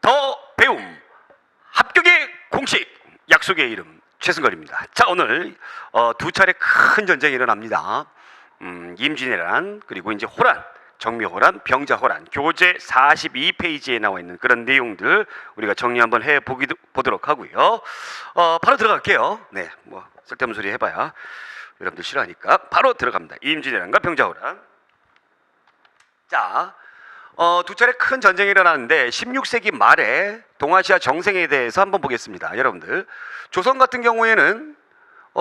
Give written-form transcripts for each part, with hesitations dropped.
더 배움 합격의 공식 약속의 이름 최승걸입니다. 자, 오늘 두 차례 큰 전쟁이 일어납니다. 임진왜란 그리고 이제 호란, 정묘호란, 병자호란, 교재 42페이지에 나와 있는 그런 내용들 우리가 정리 한번 보도록 하고요. 바로 들어갈게요. 네, 뭐 쓸데없는 소리 해봐야 여러분들 싫어하니까 바로 들어갑니다. 임진왜란과 병자호란. 자, 두 차례 큰 전쟁이 일어나는데 16세기 말에 동아시아 정세에 대해서 한번 보겠습니다. 여러분들, 조선 같은 경우에는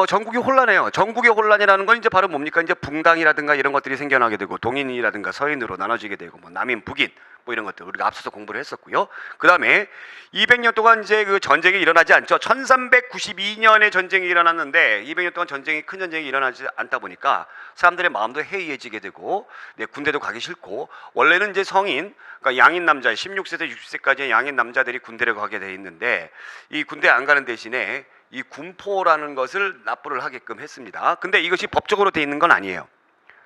전국이 혼란해요. 전국의 혼란이라는 건 이제 바로 뭡니까? 이제 붕당이라든가 이런 것들이 생겨나게 되고 동인이라든가 서인으로 나눠지게 되고 뭐 남인, 북인 뭐 이런 것들 우리가 앞서서 공부를 했었고요. 그 다음에 200년 동안 이제 그 전쟁이 일어나지 않죠. 1392년에 전쟁이 일어났는데 200년 동안 큰 전쟁이 일어나지 않다 보니까 사람들의 마음도 해이해지게 되고 군대도 가기 싫고, 원래는 이제 성인, 그러니까 양인 남자 16세에서 60세까지의 양인 남자들이 군대를 가게 돼 있는데 이 군대 안 가는 대신에 이 군포라는 것을 납부를 하게끔 했습니다. 근데 이것이 법적으로 돼 있는 건 아니에요.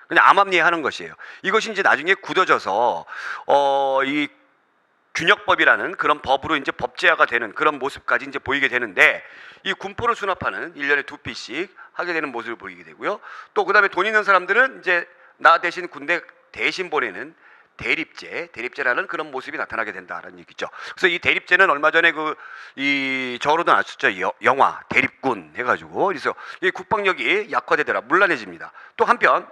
그냥 암암리하는 것이에요. 이것이 이제 나중에 굳어져서 이 균역법이라는 그런 법으로 이제 법제화가 되는 그런 모습까지 이제 보이게 되는데, 이 군포를 수납하는 1년에 2피씩 하게 되는 모습을 보이게 되고요. 또 그다음에 돈 있는 사람들은 이제 나 대신 군대 대신 보내는 대립제라는 그런 모습이 나타나게 된다는 얘기죠. 그래서 이 대립제는 얼마 전에 이 저로도 나왔었죠. 영화 대립군 해가지고, 그래서 이 국방력이 약화되더라, 문란해집니다. 또 한편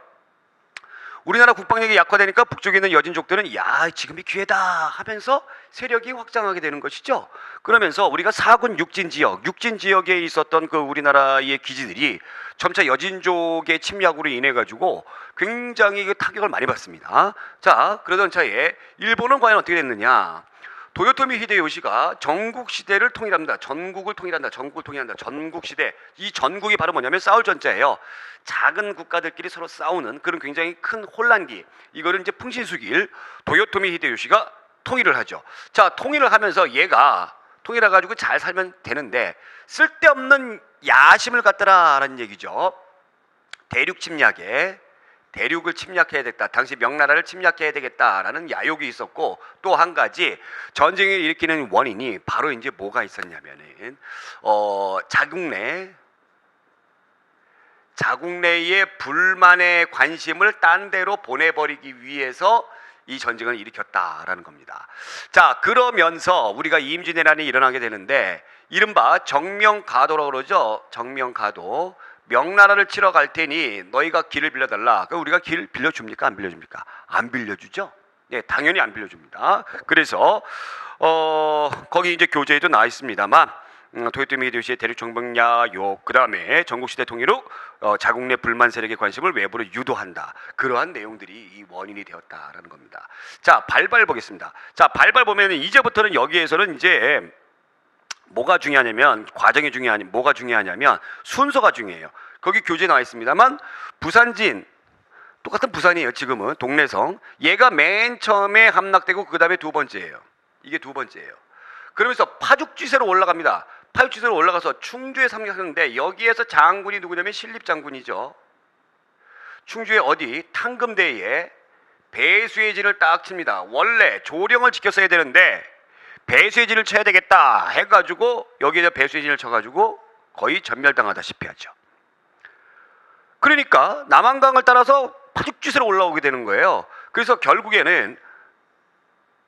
우리나라 국방력이 약화되니까 북쪽에 있는 여진족들은 야, 지금이 기회다 하면서 세력이 확장하게 되는 것이죠. 그러면서 우리가 사군 육진 지역에 있었던 그 우리나라의 기지들이 점차 여진족의 침략으로 인해 가지고 굉장히 그 타격을 많이 받습니다. 자, 그러던 차에 일본은 과연 어떻게 됐느냐? 도요토미 히데요시가 전국 시대를 통일합니다. 전국을 통일한다. 전국 시대. 이 전국이 바로 뭐냐면 싸울 전자예요. 작은 국가들끼리 서로 싸우는 그런 굉장히 큰 혼란기. 이거를 이제 풍신수기일 도요토미 히데요시가 통일을 하죠. 자, 통일을 하면서 얘가 통일해 가지고 잘 살면 되는데 쓸데없는 야심을 갖더라라는 얘기죠. 대륙을 침략해야 되겠다. 당시 명나라를 침략해야 되겠다라는 야욕이 있었고, 또 한 가지 전쟁을 일으키는 원인이 바로 이제 뭐가 있었냐면은 자국 내의 불만의 관심을 딴 데로 보내버리기 위해서 이 전쟁을 일으켰다라는 겁니다. 자, 그러면서 우리가 임진왜란이 일어나게 되는데 이른바 정명가도라고 그러죠. 정명가도. 명나라를 치러 갈 테니 너희가 길을 빌려달라. 그럼 우리가 길 빌려줍니까? 안 빌려줍니까? 안 빌려주죠. 네, 당연히 안 빌려줍니다. 그래서 거기 이제 교재에도 나와 있습니다만 도요토미 히데요시의 대륙 정병야욕, 그 다음에 전국시대 통일 후 자국 내 불만 세력의 관심을 외부로 유도한다. 그러한 내용들이 이 원인이 되었다라는 겁니다. 자, 발발 보겠습니다. 자, 발발 보면 이제부터는 여기에서는 이제 뭐가 중요하냐면, 과정이 뭐가 중요하냐면 순서가 중요해요. 거기 교재에 나와 있습니다만 부산진, 똑같은 부산이에요. 지금은 동래성, 얘가 맨 처음에 함락되고 그 다음에 두 번째예요. 이게 두 번째예요. 그러면서 파죽지세로 올라갑니다. 파죽지세로 올라가서 충주에 상륙하는데 여기에서 장군이 누구냐면 신립장군이죠. 충주의 어디 탕금대에 배수의 진을 딱 칩니다. 원래 조령을 지켰어야 되는데 배수의 진을 쳐야 되겠다 해가지고 여기에 배수의 진을 쳐가지고 거의 전멸당하다시피 하죠. 그러니까 남한강을 따라서 파죽지세로 올라오게 되는 거예요. 그래서 결국에는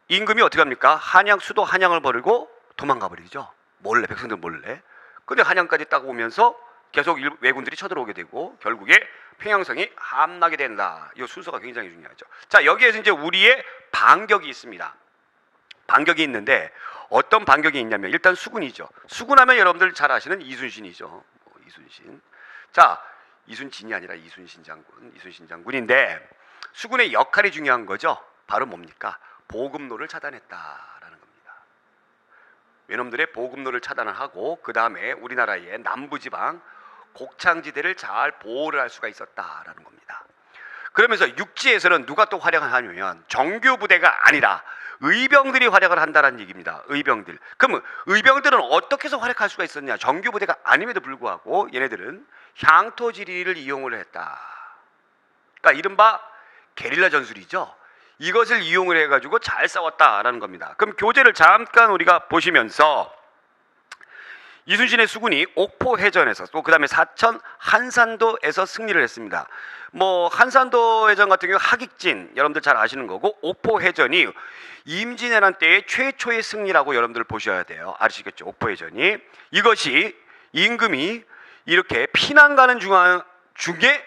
임금이 어떻게 합니까? 수도 한양을 버리고 도망가 버리죠. 몰래, 백성들 몰래. 근데 한양까지 딱 오면서 계속 왜군들이 쳐들어오게 되고 결국에 평양성이 함락이 된다. 이 순서가 굉장히 중요하죠. 자, 여기에서 이제 우리의 반격이 있습니다. 반격이 있는데 어떤 반격이 있냐면 일단 수군이죠. 수군하면 여러분들 잘 아시는 이순신이죠. 이순신. 자, 이순진이 아니라 이순신 장군인데 수군의 역할이 중요한 거죠. 바로 뭡니까? 보급로를 차단했다라는 겁니다. 외놈들의 보급로를 차단을 하고 그 다음에 우리나라의 남부지방 곡창지대를 잘 보호를 할 수가 있었다라는 겁니다. 그러면서 육지에서는 누가 또 활약을 하냐면 정규 부대가 아니라 의병들이 활약을 한다는 얘기입니다. 의병들. 그럼 의병들은 어떻게 해서 활약할 수가 있었냐? 정규 부대가 아님에도 불구하고 얘네들은 향토지리를 이용을 했다. 그러니까 이른바 게릴라 전술이죠. 이것을 이용을 해가지고 잘 싸웠다라는 겁니다. 그럼 교재를 잠깐 우리가 보시면서 이순신의 수군이 옥포해전에서 또 그다음에 사천 한산도에서 승리를 했습니다. 뭐 한산도 해전 같은 경우 하익진 여러분들 잘 아시는 거고, 옥포해전이 임진왜란 때의 최초의 승리라고 여러분들 보셔야 돼요. 아시겠죠? 옥포해전이 이것이 임금이 이렇게 피난 가는 중에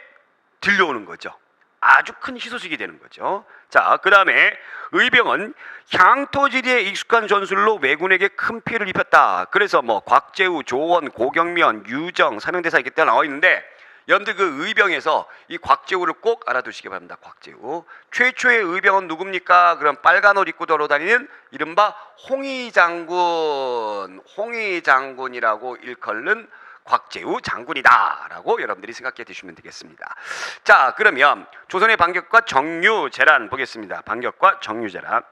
들려오는 거죠. 아주 큰 희소식이 되는 거죠. 자, 그 다음에 의병은 향토지리에 익숙한 전술로 왜군에게 큰 피해를 입혔다. 그래서 뭐 곽재우, 조원, 고경면, 유정, 삼형대사 이렇게 나와 있는데, 여러분들 그 의병에서 이 곽재우를 꼭 알아두시기 바랍니다. 곽재우. 최초의 의병은 누굽니까? 그럼 빨간 옷 입고 돌아다니는 이른바 홍의장군, 홍의장군이라고 일컬는 곽재우 장군이다라고 여러분들이 생각해 두시면 되겠습니다. 자, 그러면 조선의 반격과 정유재란 보겠습니다. 반격과 정유재란.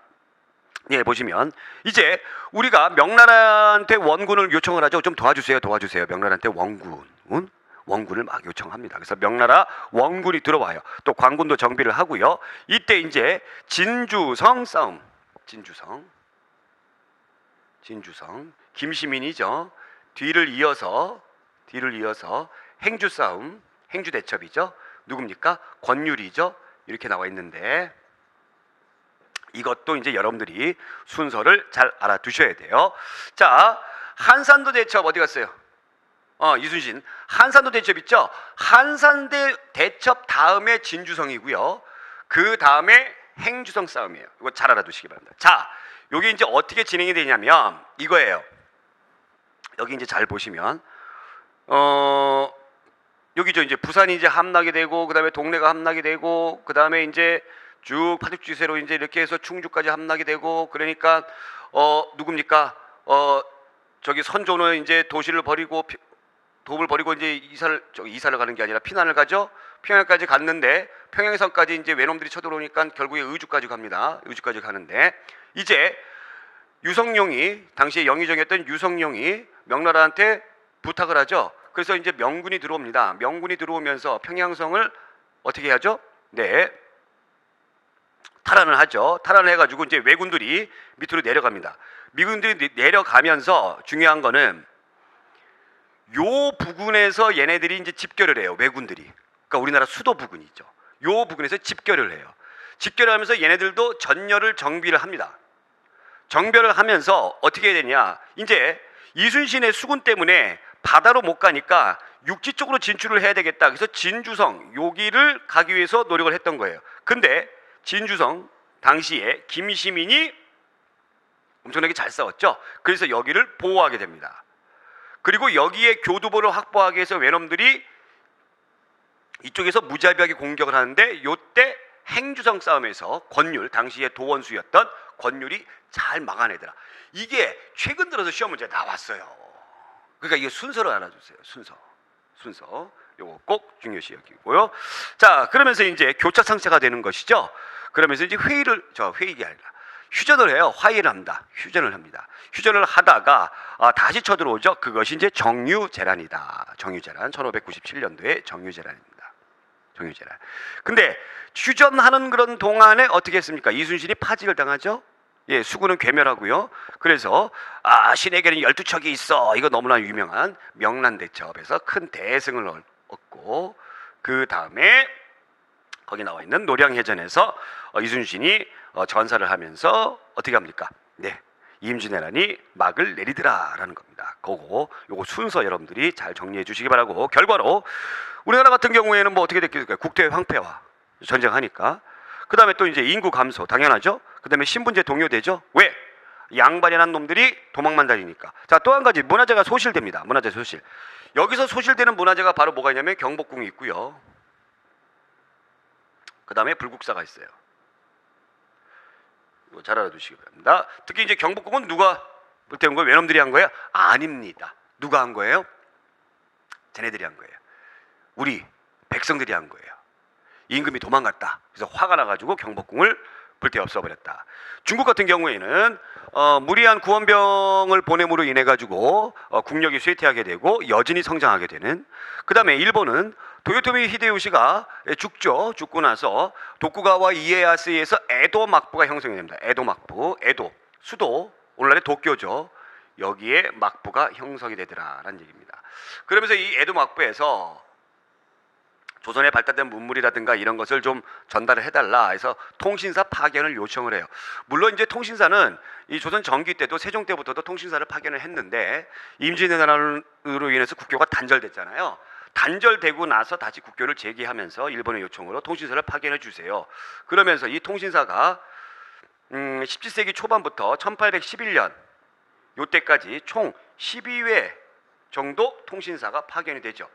예, 보시면 이제 우리가 명나라한테 원군을 요청을 하죠. 좀 도와주세요. 명나라한테 원군을 막 요청합니다. 그래서 명나라 원군이 들어와요. 또 관군도 정비를 하고요. 이때 이제 진주성 싸움. 진주성. 김시민이죠. 뒤를 이어서 행주 싸움, 행주 대첩이죠. 누굽니까? 권율이죠. 이렇게 나와 있는데, 이것도 이제 여러분들이 순서를 잘 알아두셔야 돼요. 자, 한산도 대첩 어디 갔어요? 이순신 한산도 대첩 있죠. 한산대 대첩 다음에 진주성이고요. 그 다음에 행주성 싸움이에요. 이거 잘 알아두시기 바랍니다. 자, 여기 이제 어떻게 진행이 되냐면 이거예요. 여기 이제 잘 보시면 여기죠. 이제 부산이 이제 함락이 되고, 그 다음에 동래가 함락이 되고, 그 다음에 이제 쭉 파죽지세로 이제 이렇게 해서 충주까지 함락이 되고, 그러니까 누굽니까? 저기 선조는 이제 도시를 버리고 도읍을 버리고 이제 이사를 가는 게 아니라 피난을 가죠. 평양까지 갔는데 평양성까지 이제 외놈들이 쳐들어오니까 결국에 의주까지 갑니다. 의주까지 가는데 이제 유성룡이 당시에 영의정이었던 유성룡이 명나라한테 부탁을 하죠. 그래서 이제 명군이 들어옵니다. 명군이 들어오면서 평양성을 어떻게 하죠? 네, 탈환을 하죠. 탈환을 해가지고 이제 왜군들이 밑으로 내려갑니다. 미군들이 내려가면서 중요한 거는 요 부근에서 얘네들이 이제 집결을 해요. 왜군들이. 그러니까 우리나라 수도 부근이 있죠. 요 부근에서 집결을 해요. 집결을 하면서 얘네들도 전열을 정비를 합니다. 정비를 하면서 어떻게 해야 되냐? 이제 이순신의 수군 때문에 바다로 못 가니까 육지 쪽으로 진출을 해야 되겠다. 그래서 진주성 여기를 가기 위해서 노력을 했던 거예요. 근데 진주성 당시에 김시민이 엄청나게 잘 싸웠죠. 그래서 여기를 보호하게 됩니다. 그리고 여기에 교두보를 확보하기 위해서 외놈들이 이쪽에서 무자비하게 공격을 하는데, 요때 행주성 싸움에서 권율, 당시에 도원수였던 권율이 잘 막아내더라. 이게 최근 들어서 시험 문제에 나왔어요. 그러니까 이게 순서를 알아주세요. 순서. 요거 꼭 중요시 여기고요. 자, 그러면서 이제 교차상체가 되는 것이죠. 그러면서 이제 회의가 아니라 휴전을 해요. 화해를 합니다. 휴전을 합니다. 휴전을 하다가 다시 쳐들어오죠. 그것이 이제 정유재란이다. 정유재란, 1597년도에 정유재란입니다. 정유재란. 근데 휴전하는 그런 동안에 어떻게 했습니까? 이순신이 파직을 당하죠. 예, 수군은 괴멸하고요. 그래서 신에게는 12척이 있어. 이거 너무나 유명한 명란대첩에서 큰 대승을 얻고, 그 다음에 거기 나와 있는 노량해전에서 이순신이 전사를 하면서 어떻게 합니까? 네, 임진왜란이 막을 내리더라라는 겁니다. 요거 순서 여러분들이 잘 정리해 주시기 바라고, 결과로 우리나라 같은 경우에는 뭐 어떻게 됐겠습니까? 국토의 황폐화, 전쟁하니까. 그 다음에 또 이제 인구 감소, 당연하죠. 그 다음에 신분제 동요되죠. 왜? 양반이란 놈들이 도망만 다니니까. 자, 또 한 가지 문화재가 소실됩니다. 문화재 소실. 여기서 소실되는 문화재가 바로 뭐가 있냐면 경복궁이 있고요. 그 다음에 불국사가 있어요. 이거 잘 알아두시기 바랍니다. 특히 이제 경복궁은 누가 불태운 거예요? 외놈들이 한 거예요? 아닙니다. 누가 한 거예요? 쟤네들이 한 거예요. 우리 백성들이 한 거예요. 임금이 도망갔다. 그래서 화가 나가지고 경복궁을 불태 없애버렸다. 중국 같은 경우에는 무리한 구원병을 보냄으로 인해 가지고 국력이 쇠퇴하게 되고 여진이 성장하게 되는. 그 다음에 일본은 도요토미 히데요시가 죽죠. 죽고 나서 도쿠가와 이에야스에서 에도 막부가 형성이 됩니다. 에도 막부, 에도 수도 오늘날의 도쿄죠. 여기에 막부가 형성이 되더라라는 얘기입니다. 그러면서 이 에도 막부에서 조선에 발달된 문물이라든가 이런 것을 좀 전달을 해달라 해서 통신사 파견을 요청을 해요. 물론 이제 통신사는 이 조선 전기 때도 세종 때부터도 통신사를 파견을 했는데 임진왜란으로 인해서 국교가 단절됐잖아요. 단절되고 나서 다시 국교를 재개하면서 일본의 요청으로 통신사를 파견해 주세요. 그러면서 이 통신사가 17세기 초반부터 1811년 요때까지 총 12회 정도 통신사가 파견이 되죠.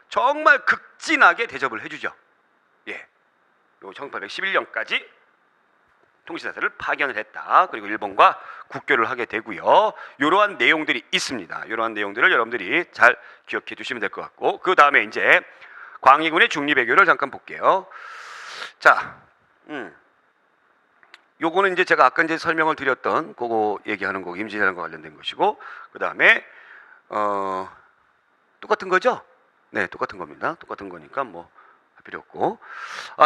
정말 극진하게 대접을 해주죠. 예, 요 1811년까지 통신사를 파견을 했다. 그리고 일본과 국교를 하게 되고요. 이러한 내용들이 있습니다. 이러한 내용들을 여러분들이 잘 기억해 두시면 될 것 같고, 그 다음에 이제 광해군의 중립외교를 잠깐 볼게요. 자, 요거는 이제 제가 아까 이제 설명을 드렸던 그거 얘기하는 거, 임진왜란과 관련된 것이고, 그 다음에 똑같은 거죠? 네, 똑같은 겁니다. 똑같은 거니까 뭐 할 필요 없고,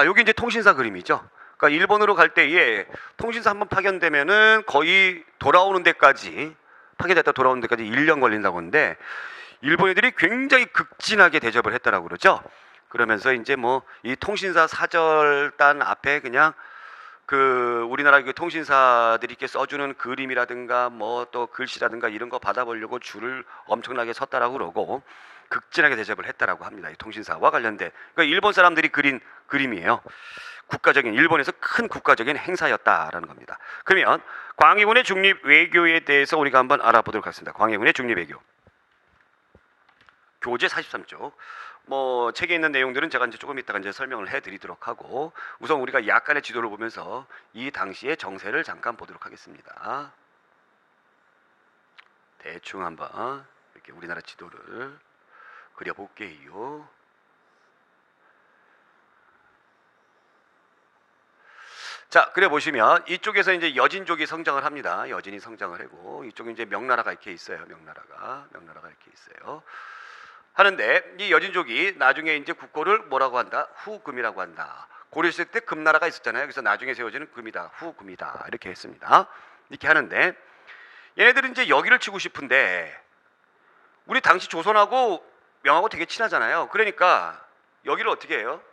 여기 이제 통신사 그림이죠. 그러니까 일본으로 갈 때에 통신사 한번 파견되면은 거의 돌아오는 데까지, 파견됐다 돌아오는 데까지 1년 걸린다고 하는데 일본 애들이 굉장히 극진하게 대접을 했다라고 그러죠. 그러면서 이제 뭐 이 통신사 사절단 앞에 그냥 그 우리나라 그 통신사들이 이렇게 써주는 그림이라든가 뭐 또 글씨라든가 이런 거 받아보려고 줄을 엄청나게 섰다라고 그러고 극진하게 대접을 했다라고 합니다. 이 통신사와 관련된, 그러니까 일본 사람들이 그린 그림이에요. 국가적인, 일본에서 큰 국가적인 행사였다라는 겁니다. 그러면 광해군의 중립 외교에 대해서 우리가 한번 알아보도록 하겠습니다. 광해군의 중립 외교. 교재 43쪽. 뭐 책에 있는 내용들은 제가 이제 조금 이따가 이제 설명을 해드리도록 하고, 우선 우리가 약간의 지도를 보면서 이 당시의 정세를 잠깐 보도록 하겠습니다. 대충 한번 이렇게 우리나라 지도를 그려볼게요. 자, 그래 보시면 이쪽에서 이제 여진족이 성장을 합니다. 여진이 성장을 하고, 이쪽에 이제 명나라가 이렇게 있어요. 명나라가 이렇게 있어요. 하는데 이 여진족이 나중에 이제 국고를 뭐라고 한다? 후금이라고 한다. 고려시대 때 금나라가 있었잖아요. 그래서 나중에 세워지는 금이다, 후금이다 이렇게 했습니다. 이렇게 하는데 얘네들은 이제 여기를 치고 싶은데 우리 당시 조선하고 명하고 되게 친하잖아요. 그러니까 여기를 어떻게 해요?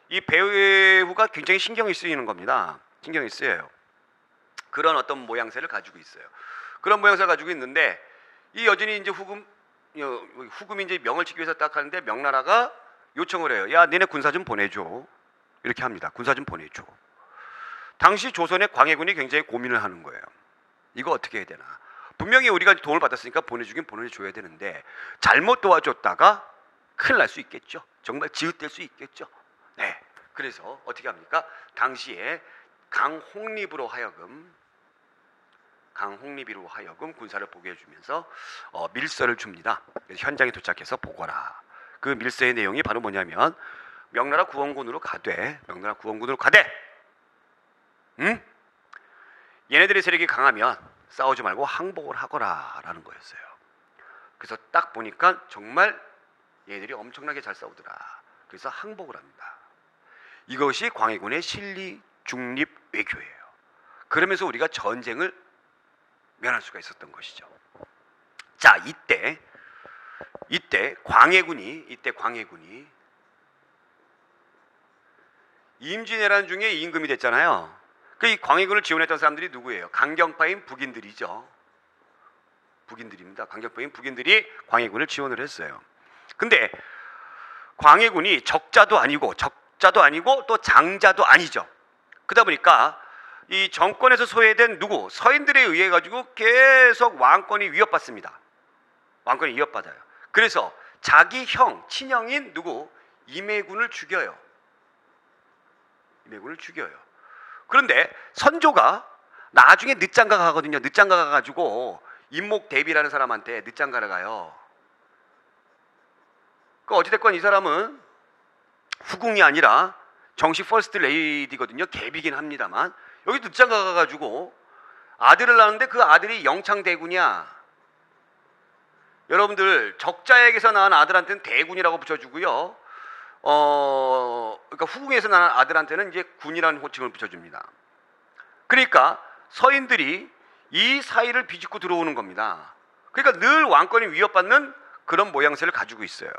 이 배후가 굉장히 신경이 쓰이는 겁니다. 신경이 쓰여요. 그런 어떤 모양새를 가지고 있어요. 그런 모양새를 가지고 있는데 이 여진이 이제 후금이 이제 명을 치기 위해서 딱 하는데 명나라가 요청을 해요. 야, 너네 군사 좀 보내줘. 이렇게 합니다. 군사 좀 보내줘. 당시 조선의 광해군이 굉장히 고민을 하는 거예요. 이거 어떻게 해야 되나? 분명히 우리가 도움을 받았으니까 보내주긴 보내줘야 되는데 잘못 도와줬다가 큰일 날 수 있겠죠. 정말 지읒될 수 있겠죠. 네. 그래서 어떻게 합니까? 당시에 강홍립으로 하여금 군사를 보게 해주면서 밀서를 줍니다. 그래서 현장에 도착해서 보거라. 그 밀서의 내용이 바로 뭐냐면 명나라 구원군으로 가되 얘네들의 세력이 강하면 싸우지 말고 항복을 하거라라는 거였어요. 그래서 딱 보니까 정말 얘네들이 엄청나게 잘 싸우더라. 그래서 항복을 합니다. 이것이 광해군의 실리 중립 외교예요. 그러면서 우리가 전쟁을 면할 수가 있었던 것이죠. 자, 이때 광해군이 임진왜란 중에 임금이 됐잖아요. 이 광해군을 지원했던 사람들이 누구예요? 강경파인 북인들이죠. 북인들입니다. 강경파인 북인들이 광해군을 지원을 했어요. 근데 광해군이 적자도 아니고 또 장자도 아니죠. 그러다 보니까 이 정권에서 소외된 서인들에 의해 가지고 계속 왕권이 위협받습니다. 왕권이 위협받아요. 그래서 자기 친형인 임해군을 죽여요. 그런데 선조가 나중에 늦장가 가거든요. 늦장가 가가지고 임목대비라는 사람한테 늦장가를 가요. 어찌됐건 이 사람은 후궁이 아니라 정식 퍼스트 레이디거든요. 계비긴 합니다만 여기 늦장가 가가지고 아들을 낳았는데 그 아들이 영창대군이야. 여러분들 적자에게서 낳은 아들한테는 대군이라고 붙여주고요. 그러니까 후궁에서 나는 아들한테는 이제 군이라는 호칭을 붙여줍니다. 그러니까 서인들이 이 사이를 비집고 들어오는 겁니다. 그러니까 늘 왕권이 위협받는 그런 모양새를 가지고 있어요.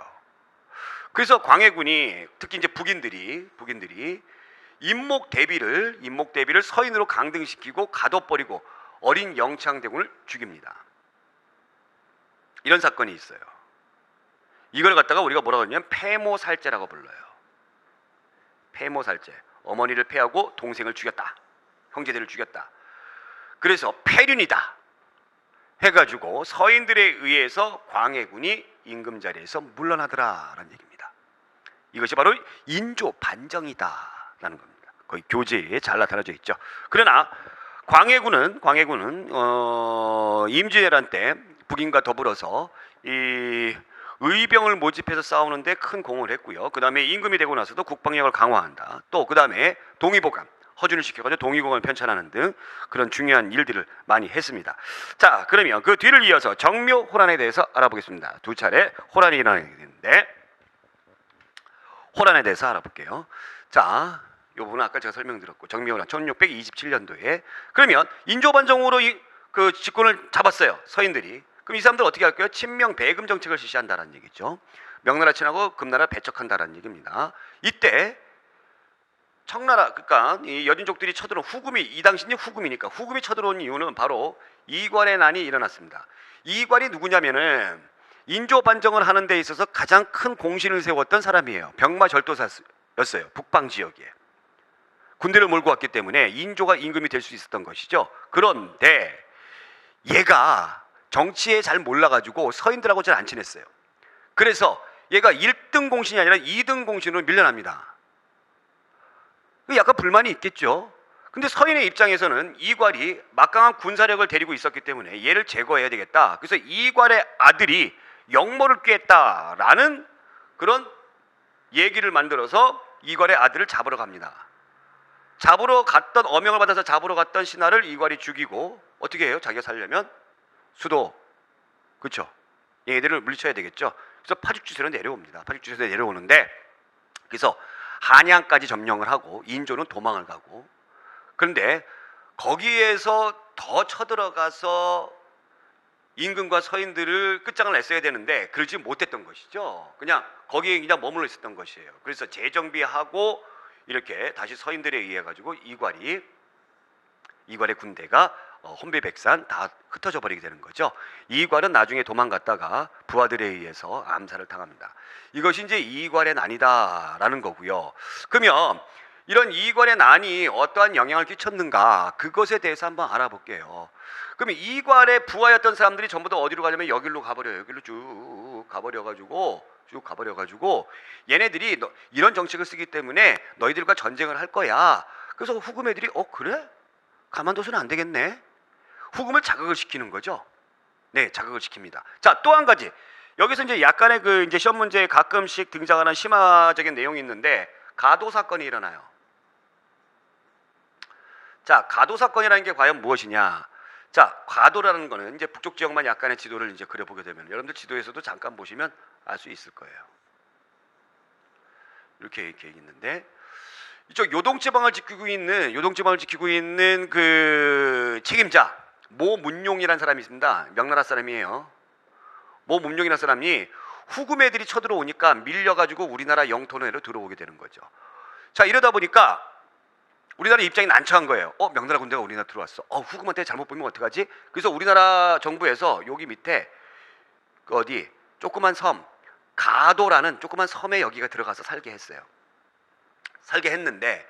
그래서 광해군이 특히 이제 북인들이 인목 대비를 서인으로 강등시키고 가둬버리고 어린 영창대군을 죽입니다. 이런 사건이 있어요. 이걸 갖다가 우리가 뭐라고 하냐면 패모살제라고 불러요. 패모살제. 어머니를 패하고 동생을 죽였다. 형제들을 죽였다. 그래서 패륜이다 해가지고 서인들에 의해서 광해군이 임금 자리에서 물러나더라라는 얘기입니다. 이것이 바로 인조 반정이다라는 겁니다. 거의 교재에 잘 나타나져 있죠. 그러나 광해군은 임진왜란 때 북인과 더불어서 이 의병을 모집해서 싸우는데 큰 공을 했고요. 그 다음에 임금이 되고 나서도 국방력을 강화한다. 또 그 다음에 동의보감 허준을 시켜가지고 동의공을 편찬하는 등 그런 중요한 일들을 많이 했습니다. 자, 그러면 그 뒤를 이어서 정묘호란에 대해서 알아보겠습니다. 두 차례 호란이 일어나는데 호란에 대해서 알아볼게요. 자, 이 부분은 아까 제가 설명드렸고 정묘호란 1627년도에 그러면 인조반정으로 그 집권을 잡았어요. 서인들이. 그럼 이 사람들 어떻게 할까요? 친명 배금 정책을 실시한다는 얘기죠. 명나라 친하고 금나라 배척한다는 얘기입니다. 이때 청나라 그러니까 이 여진족들이 쳐들어온 후금이 이 당시는 후금이니까 후금이 쳐들어온 이유는 바로 이괄의 난이 일어났습니다. 이괄이 누구냐면은 인조 반정을 하는 데 있어서 가장 큰 공신을 세웠던 사람이에요. 병마 절도사였어요. 북방 지역에 군대를 몰고 왔기 때문에 인조가 임금이 될 수 있었던 것이죠. 그런데 얘가 정치에 잘 몰라가지고 서인들하고 잘 안 친했어요. 그래서 얘가 1등 공신이 아니라 2등 공신으로 밀려납니다. 약간 불만이 있겠죠. 근데 서인의 입장에서는 이괄이 막강한 군사력을 데리고 있었기 때문에 얘를 제거해야 되겠다. 그래서 이괄의 아들이 역모를 꾀했다라는 그런 얘기를 만들어서 이괄의 아들을 잡으러 갑니다. 어명을 받아서 잡으러 갔던 신하를 이괄이 죽이고 어떻게 해요? 자기가 살려면 수도, 그렇죠? 얘들을 물리쳐야 되겠죠. 그래서 파죽지세로 내려옵니다. 파죽지세로 내려오는데 그래서 한양까지 점령을 하고 인조는 도망을 가고 그런데 거기에서 더 쳐들어가서 임금과 서인들을 끝장을 냈어야 되는데 그러지 못했던 것이죠. 그냥 거기에 그냥 머물러 있었던 것이에요. 그래서 재정비하고 이렇게 다시 서인들에 의해 가지고 이괄의 군대가 혼비백산 다 흩어져 버리게 되는 거죠. 이괄은 나중에 도망갔다가 부하들에 의해서 암살을 당합니다. 이것이 이제 이괄의 난이다라는 거고요. 그러면 이런 이괄의 난이 어떠한 영향을 끼쳤는가 그것에 대해서 한번 알아볼게요. 그러면 이괄의 부하였던 사람들이 전부 다 어디로 가냐면 여기로 가버려요. 여기로 쭉 가버려가지고 얘네들이 이런 정책을 쓰기 때문에 너희들과 전쟁을 할 거야. 그래서 후금 애들이 그래? 가만둬서는 안 되겠네. 후금을 자극을 시키는 거죠. 네, 자극을 시킵니다. 자, 또 한 가지. 여기서 이제 약간의 그 이제 시험 문제에 가끔씩 등장하는 심화적인 내용이 있는데 가도 사건이 일어나요. 자, 가도 사건이라는 게 과연 무엇이냐? 자, 가도라는 거는 이제 북쪽 지역만 약간의 지도를 이제 그려보게 되면 여러분들 지도에서도 잠깐 보시면 알 수 있을 거예요. 이렇게 있는데 이쪽 요동지방을 지키고 있는 그 책임자 모문용이라는 사람이 있습니다. 명나라 사람이에요. 모문용이라는 사람이 후금 애들이 쳐들어오니까 밀려가지고 우리나라 영토 내로 들어오게 되는 거죠. 자, 이러다 보니까 우리나라 입장이 난처한 거예요. 명나라 군대가 우리나라 들어왔어. 후금한테 잘못 보면 어떡하지? 그래서 우리나라 정부에서 여기 밑에 그 어디 조그만 섬 가도라는 조그만 섬에 여기가 들어가서 살게 했어요. 살게 했는데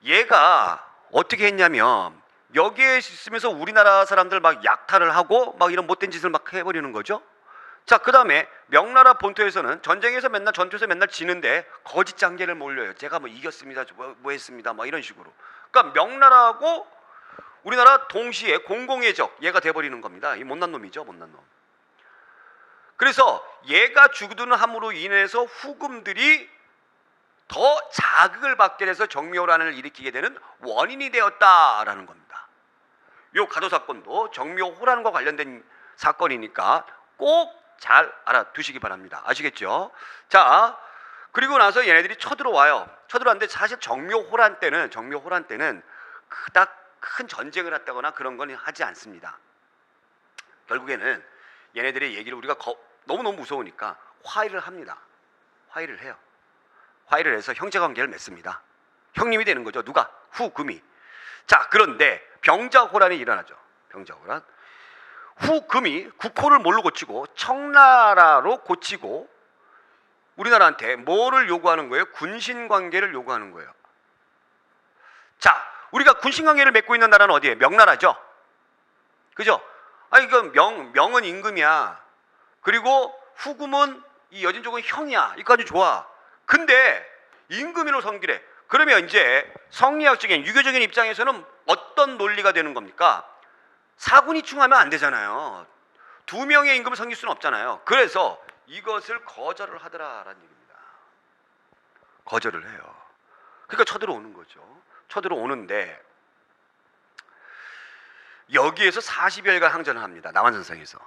얘가 어떻게 했냐면 여기에 있으면서 우리나라 사람들 막 약탈을 하고 막 이런 못된 짓을 막 해버리는 거죠. 자, 그 다음에 명나라 본토에서는 전투에서 맨날 지는데 거짓 장계를 몰려요. 제가 뭐 이겼습니다, 뭐 했습니다, 막 이런 식으로. 그러니까 명나라하고 우리나라 동시에 공공의 적 얘가 돼버리는 겁니다. 이 못난 놈이죠, 못난 놈. 그래서 얘가 죽는 함으로 인해서 후금들이 더 자극을 받게 돼서 정묘호란을 일으키게 되는 원인이 되었다라는 겁니다. 이 가도 사건도 정묘호란과 관련된 사건이니까 꼭 잘 알아두시기 바랍니다. 아시겠죠? 자, 그리고 나서 얘네들이 쳐들어와요. 쳐들어왔는데 사실 정묘호란 때는 그닥 큰 전쟁을 했다거나 그런 건 하지 않습니다. 결국에는 얘네들의 얘기를 우리가 너무너무 무서우니까 화해를 합니다. 화해를 해요. 화해를 해서 형제관계를 맺습니다. 형님이 되는 거죠. 누가? 후금이. 자, 그런데 병자호란이 일어나죠. 병자호란. 후금이 국호를 뭘로 고치고 청나라로 고치고 우리나라한테 뭐를 요구하는 거예요? 군신관계를 요구하는 거예요. 자, 우리가 군신관계를 맺고 있는 나라는 어디예요? 명나라죠. 그죠? 아니, 이거 명은 임금이야. 그리고 후금은 이 여진족은 형이야. 이까지 좋아. 근데 임금으로 섬기래. 그러면 이제 성리학적인 유교적인 입장에서는 어떤 논리가 되는 겁니까? 사군이 충하면 안 되잖아요. 두 명의 임금을 섬길 수는 없잖아요. 그래서 이것을 거절을 하더라라는 얘기입니다. 거절을 해요. 그러니까 쳐들어오는 거죠. 쳐들어오는데 여기에서 40여일간 항전을 합니다. 남한산성에서.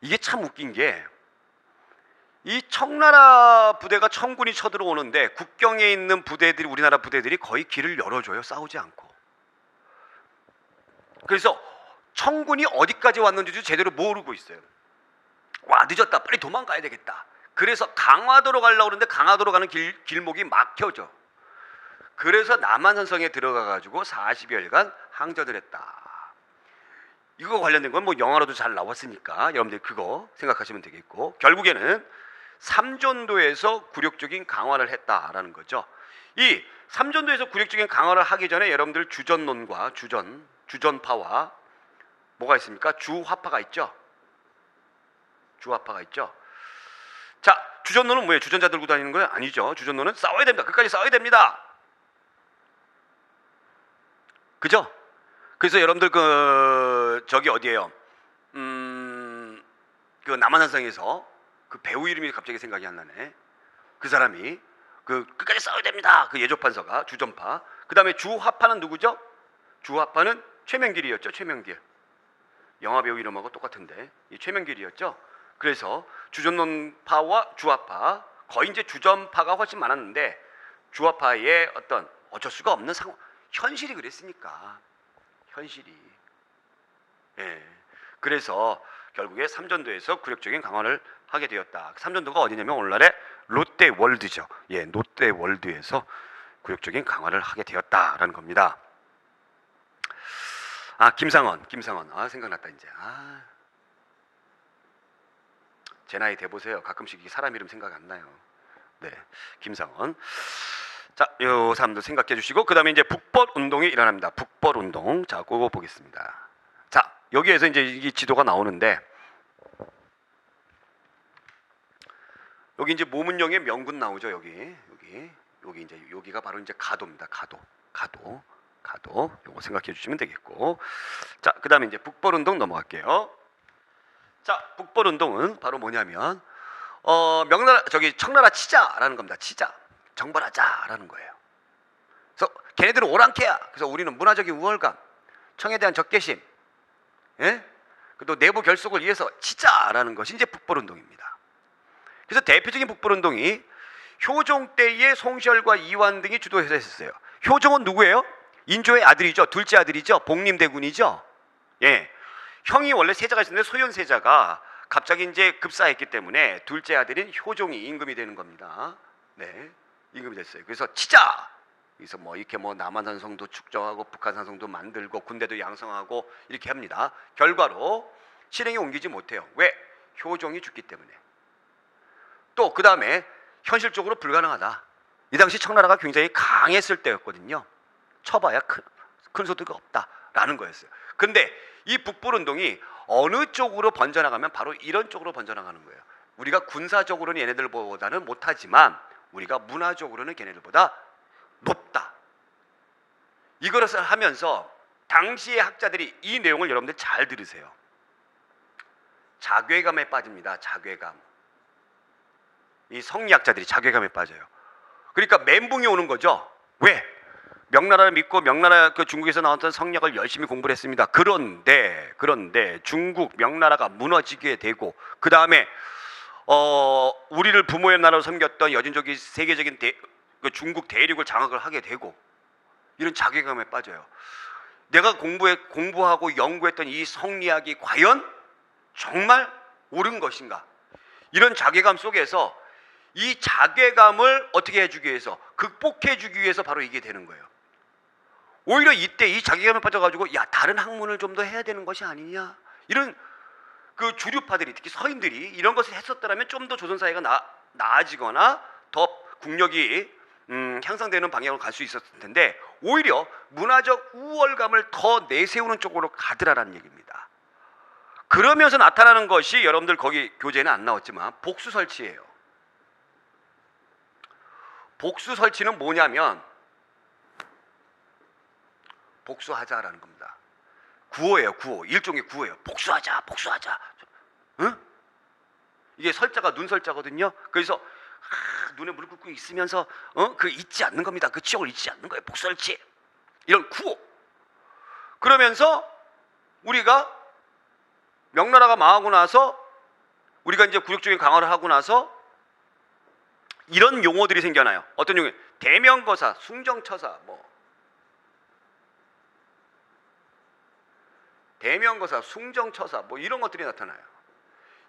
이게 참 웃긴 게 이 청나라 부대가 청군이 쳐들어오는데 국경에 있는 부대들이 우리나라 부대들이 거의 길을 열어줘요. 싸우지 않고. 그래서 청군이 어디까지 왔는지도 제대로 모르고 있어요. 와, 늦었다. 빨리 도망가야 되겠다. 그래서 강화도로 가려고 그러는데 강화도로 가는 길목이 막혀져. 그래서 남한산성에 들어가 가지고 40여일간 항전을 했다. 이거 관련된 건 뭐 영화로도 잘 나왔으니까 여러분들 그거 생각하시면 되겠고, 결국에는 삼전도에서 굴욕적인 강화를 했다라는 거죠. 이 삼전도에서 굴욕적인 강화를 하기 전에 여러분들 주전론과 주전파와 뭐가 있습니까? 주화파가 있죠. 주화파가 있죠. 자, 주전론은 뭐예요? 주전자 들고 다니는 거예요? 아니죠. 주전론은 싸워야 됩니다. 끝까지 싸워야 됩니다. 그죠? 그래서 여러분들 저기 어디예요? 그 남한산성에서 그 배우 이름이 갑자기 생각이 안 나네. 그 사람이 끝까지 싸워야 됩니다. 그 예조판서가 주전파. 그 다음에 주화파는 누구죠? 주화파는 최명길이었죠. 최명길. 영화 배우 이름하고 똑같은데 이 최명길이었죠. 그래서 주전론파와 주화파, 거의 이제 주전파가 훨씬 많았는데 주화파의 어떤 어쩔 수가 없는 상황, 현실이 그랬으니까. 현실이. 예. 그래서 결국에 삼전도에서 굴욕적인 강화를 하게 되었다. 삼전도가 어디냐면 오늘날의 롯데월드죠. 예, 롯데월드에서 굴욕적인 강화를 하게 되었다라는 겁니다. 아, 김상원. 아, 생각났다 이제. 제 나이 돼 보세요. 가끔씩 이 사람 이름 생각 안 나요. 네, 김상원. 자, 요 사람들 생각해 주시고, 그 다음에 이제 북벌운동이 일어납니다. 북벌운동. 자, 그거 보겠습니다. 자, 여기에서 이제 이 지도가 나오는데, 여기 이제 모문영의 명군 나오죠. 여기 이제 여기가 바로 이제 가도입니다. 가도. 요거 생각해 주시면 되겠고, 자, 그 다음에 이제 북벌운동 넘어갈게요. 자, 북벌운동은 바로 뭐냐면 청나라 치자라는 겁니다. 치자. 정벌하자라는 거예요. 그래서 걔네들은 오랑캐야. 그래서 우리는 문화적인 우월감, 청에 대한 적개심, 예? 또 내부 결속을 위해서 치자라는 것이 이제 북벌운동입니다. 그래서 대표적인 북벌운동이 효종 때의 송시열과 이완 등이 주도해서 했었어요. 효종은 누구예요? 인조의 아들이죠. 둘째 아들이죠. 복림대군이죠. 예. 형이 원래 세자가 있었는데 소현 세자가 갑자기 이제 급사했기 때문에 둘째 아들인 효종이 임금이 되는 겁니다. 네. 임금이 됐어요. 그래서 치자. 그래서 이렇게 남한산성도 축적하고 북한산성도 만들고 군대도 양성하고 이렇게 합니다. 결과로 실행에 옮기지 못해요. 왜? 효종이 죽기 때문에. 또 그 다음에 현실적으로 불가능하다. 이 당시 청나라가 굉장히 강했을 때였거든요. 쳐봐야 큰 소득이 없다라는 거였어요. 근데 이 북벌운동이 어느 쪽으로 번져나가면 바로 이런 쪽으로 번져나가는 거예요. 우리가 군사적으로는 얘네들보다는 못하지만 우리가 문화적으로는 걔네들보다 높다. 이것을 하면서 당시의 학자들이 이 내용을 여러분들 잘 들으세요. 자괴감에 빠집니다. 자괴감. 이 성리학자들이 자괴감에 빠져요. 그러니까 멘붕이 오는 거죠. 왜? 명나라를 믿고 명나라 중국에서 나왔던 성리학을 열심히 공부를 했습니다. 그런데 중국 명나라가 무너지게 되고 그 다음에 우리를 부모의 나라로 섬겼던 여진족이 세계적인 그 중국 대륙을 장악을 하게 되고 이런 자괴감에 빠져요. 내가 공부하고 연구했던 이 성리학이 과연 정말 옳은 것인가? 이런 자괴감 속에서 이 자괴감을 어떻게 해주기 위해서, 극복해주기 위해서 바로 이게 되는 거예요. 오히려 이때 이 자괴감에 빠져가지고 야, 다른 학문을 좀 더 해야 되는 것이 아니냐, 이런 그 주류파들이, 특히 서인들이 이런 것을 했었더라면 좀 더 조선사회가 나아지거나 더 국력이 향상되는 방향으로 갈 수 있었을 텐데 오히려 문화적 우월감을 더 내세우는 쪽으로 가더라라는 얘기입니다. 그러면서 나타나는 것이, 여러분들 거기 교재는 안 나왔지만 복수 설치예요. 복수 설치는 뭐냐면 복수하자라는 겁니다. 구호예요, 구호. 일종의 구호예요. 복수하자, 복수하자. 응? 이게 설자가 눈설자거든요. 그래서 눈에 물을 끓고 있으면서 그 잊지 않는 겁니다. 그 지옥을 잊지 않는 거예요. 복수설치. 이런 구호. 그러면서 우리가 명나라가 망하고 나서 우리가 이제 굴욕적인 강화를 하고 나서 이런 용어들이 생겨나요. 어떤 용어? 대명거사, 숭정처사, 대명거사, 숭정처사, 이런 것들이 나타나요.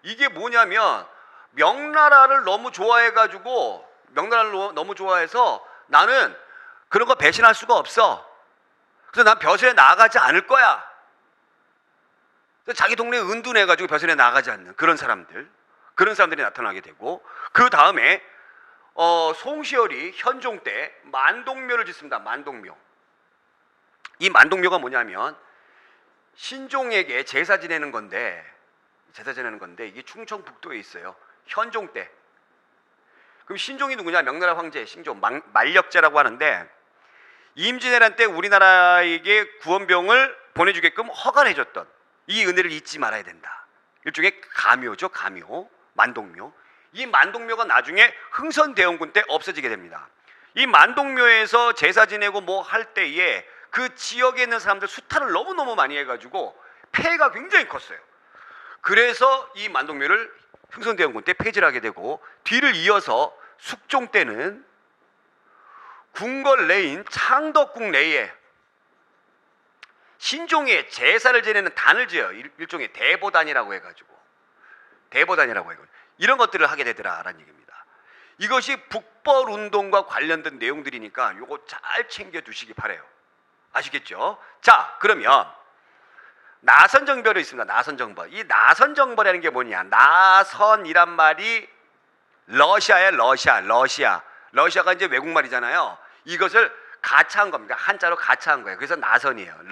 이게 뭐냐면 명나라를 너무 좋아해가지고, 명나라를 너무 좋아해서 나는 그런 거 배신할 수가 없어. 그래서 난 벼슬에 나아가지 않을 거야. 자기 동네에 은둔해가지고 벼슬에 나아가지 않는 그런 사람들이 나타나게 되고, 그 다음에 송시열이 현종 때 만동묘를 짓습니다. 만동묘. 이 만동묘가 뭐냐면 신종에게 제사 지내는 건데 이게 충청북도에 있어요. 현종 때. 그럼 신종이 누구냐? 명나라 황제 신종, 만력제라고 하는데, 임진왜란 때 우리나라에게 구원병을 보내주게끔 허가를 해줬던 이 은혜를 잊지 말아야 된다. 일종의 가묘죠, 가묘. 만동묘. 이 만동묘가 나중에 흥선대원군 때 없어지게 됩니다. 이 만동묘에서 제사 지내고 뭐 할 때에 그 지역에 있는 사람들 수탈을 너무너무 많이 해가지고 폐해가 굉장히 컸어요. 그래서 이 만동묘를 흥선대원군 때 폐지를 하게 되고, 뒤를 이어서 숙종 때는 궁궐 내인 창덕궁 내에 신종의 제사를 지내는 단을 지어요. 일종의 대보단이라고 해가지고 이런 것들을 하게 되더라라는 얘기입니다. 이것이 북벌운동과 관련된 내용들이니까 요거 잘 챙겨두시기 바라요. 아시겠죠? 자, 그러면 나선정벌이 있습니다. 나선정벌. 이 나선정벌이라는 게 뭐냐? 나선이란 말이 러시아예요. 러시아가 이제 외국말이잖아요. 이것을 가차한 겁니다. 한자로 가차한 거예요. 그래서 나선이에요.